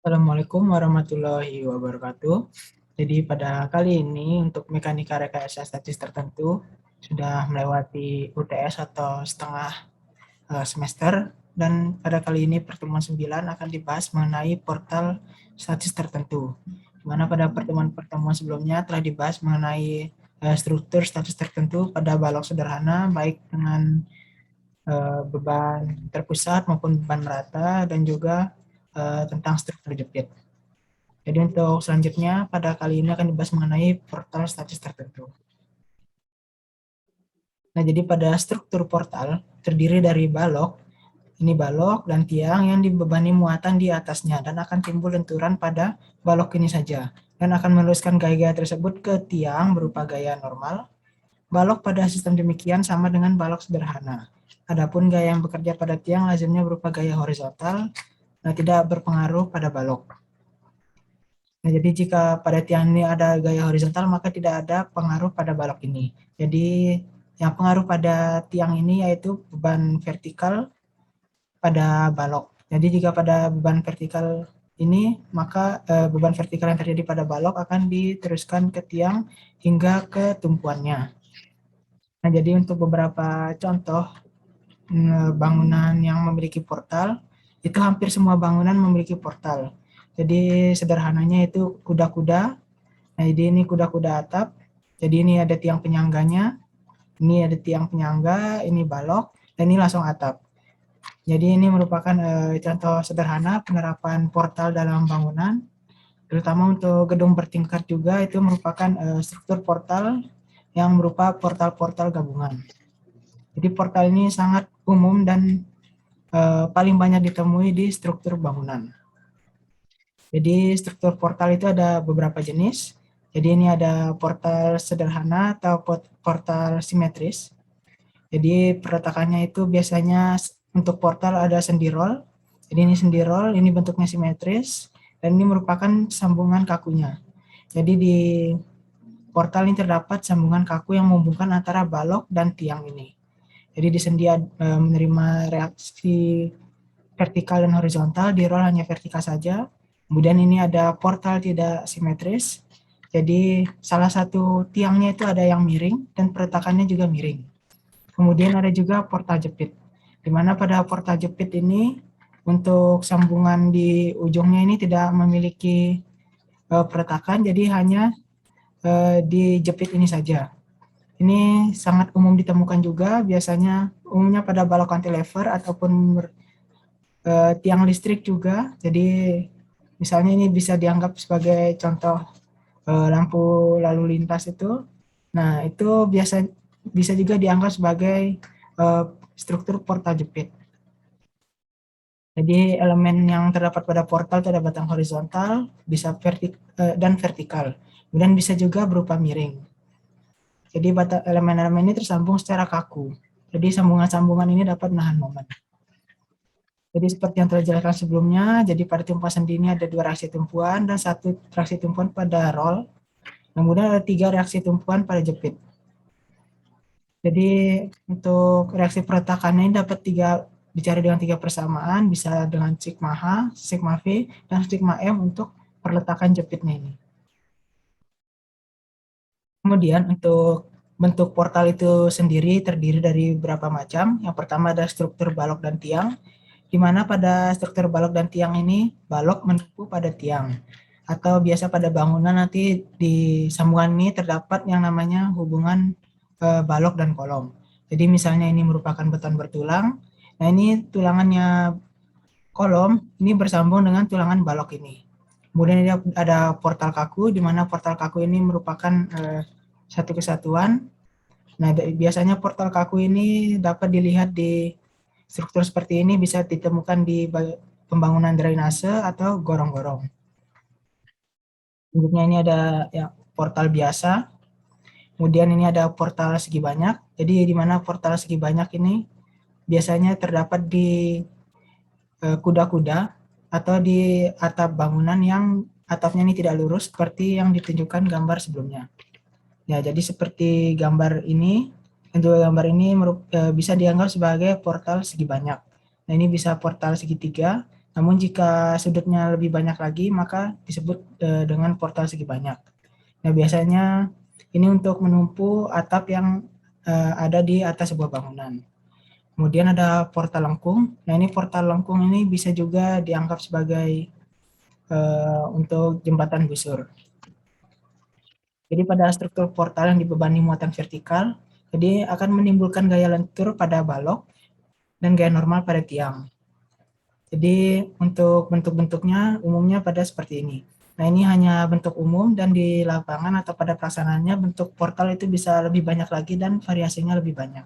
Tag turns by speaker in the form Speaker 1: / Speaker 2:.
Speaker 1: Assalamualaikum warahmatullahi wabarakatuh. Jadi pada kali ini untuk mekanika rekayasa statis tertentu sudah melewati UTS atau setengah semester, dan pada kali ini pertemuan 9 akan dibahas mengenai portal statis tertentu. Di mana pada pertemuan-pertemuan sebelumnya telah dibahas mengenai struktur statis tertentu pada balok sederhana baik dengan beban terpusat maupun beban rata, dan juga tentang struktur jepit. Jadi untuk selanjutnya pada kali ini akan dibahas mengenai portal statis tertentu. Nah, jadi pada struktur portal terdiri dari balok, ini balok dan tiang yang dibebani muatan di atasnya dan akan timbul lenturan pada balok ini saja dan akan meneruskan gaya-gaya tersebut ke tiang berupa gaya normal. Balok pada sistem demikian sama dengan balok sederhana. Adapun gaya yang bekerja pada tiang lazimnya berupa gaya horizontal, nah tidak berpengaruh pada balok. Nah, jadi jika pada tiang ini ada gaya horizontal, maka tidak ada pengaruh pada balok ini. Jadi yang pengaruh pada tiang ini yaitu beban vertikal pada balok. Jadi jika pada beban vertikal ini, maka beban vertikal yang terjadi pada balok akan diteruskan ke tiang hingga ke tumpuannya. Nah, jadi untuk beberapa contoh bangunan yang memiliki portal, itu hampir semua bangunan memiliki portal. Jadi sederhananya itu kuda-kuda. Nah, jadi ini kuda-kuda atap. Jadi ini ada tiang penyangganya, ini ada tiang penyangga, ini balok, dan ini langsung atap. Jadi ini merupakan contoh sederhana penerapan portal dalam bangunan, terutama untuk gedung bertingkat juga itu merupakan struktur portal yang berupa portal-portal gabungan. Jadi portal ini sangat umum dan paling banyak ditemui di struktur bangunan. Jadi struktur portal itu ada beberapa jenis. Jadi ini ada portal sederhana atau portal simetris. Jadi peletakannya itu biasanya untuk portal ada sendirol. Jadi ini sendirol, ini bentuknya simetris, dan ini merupakan sambungan kakunya. Jadi di portal ini terdapat sambungan kaku yang menghubungkan antara balok dan tiang ini. Jadi di sendi menerima reaksi vertikal dan horizontal, di roll hanya vertikal saja. Kemudian ini ada portal tidak simetris. Jadi salah satu tiangnya itu ada yang miring dan peletakannya juga miring. Kemudian ada juga portal jepit, di mana pada portal jepit ini untuk sambungan di ujungnya ini tidak memiliki peletakan, jadi hanya dijepit ini saja. Ini sangat umum ditemukan juga, biasanya umumnya pada balok cantilever ataupun tiang listrik juga. Jadi misalnya ini bisa dianggap sebagai contoh lampu lalu lintas itu. Nah, itu bisa juga dianggap sebagai struktur portal jepit. Jadi elemen yang terdapat pada portal itu ada batang horizontal, bisa dan vertikal. Kemudian bisa juga berupa miring. Jadi elemen-elemen ini tersambung secara kaku. Jadi sambungan-sambungan ini dapat menahan momen. Jadi seperti yang telah dijelaskan sebelumnya, jadi pada tumpuan sendi ini ada 2 reaksi tumpuan dan 1 reaksi tumpuan pada roll. Kemudian ada 3 reaksi tumpuan pada jepit. Jadi untuk reaksi perletakannya ini dapat dicari dengan 3 persamaan, bisa dengan sigma H, sigma V, dan sigma M untuk perletakan jepitnya ini. Kemudian untuk bentuk portal itu sendiri terdiri dari beberapa macam. Yang pertama ada struktur balok dan tiang, di mana pada struktur balok dan tiang ini balok menumpu pada tiang, atau biasa pada bangunan nanti di sambungan ini terdapat yang namanya hubungan balok dan kolom. Jadi misalnya ini merupakan beton bertulang, nah ini tulangannya kolom ini bersambung dengan tulangan balok ini. Kemudian ada portal kaku, di mana portal kaku ini merupakan satu kesatuan. Nah, biasanya portal kaku ini dapat dilihat di struktur seperti ini, bisa ditemukan di pembangunan drainase atau gorong-gorong. Bentuknya ini ada ya, portal biasa. Kemudian ini ada portal segi banyak. Jadi di mana portal segi banyak ini biasanya terdapat di kuda-kuda atau di atap bangunan yang atapnya ini tidak lurus seperti yang ditunjukkan gambar sebelumnya. Ya, jadi seperti gambar ini, gambar ini bisa dianggap sebagai portal segi banyak. Nah, ini bisa portal segitiga. Namun jika sudutnya lebih banyak lagi, maka disebut dengan portal segi banyak. Nah, biasanya ini untuk menumpu atap yang ada di atas sebuah bangunan. Kemudian ada portal lengkung. Nah, ini portal lengkung ini bisa juga dianggap sebagai untuk jembatan busur. Jadi pada struktur portal yang dibebani muatan vertikal, jadi akan menimbulkan gaya lentur pada balok dan gaya normal pada tiang. Jadi untuk bentuk-bentuknya umumnya pada seperti ini. Nah, ini hanya bentuk umum, dan di lapangan atau pada pelaksanaannya bentuk portal itu bisa lebih banyak lagi dan variasinya lebih banyak.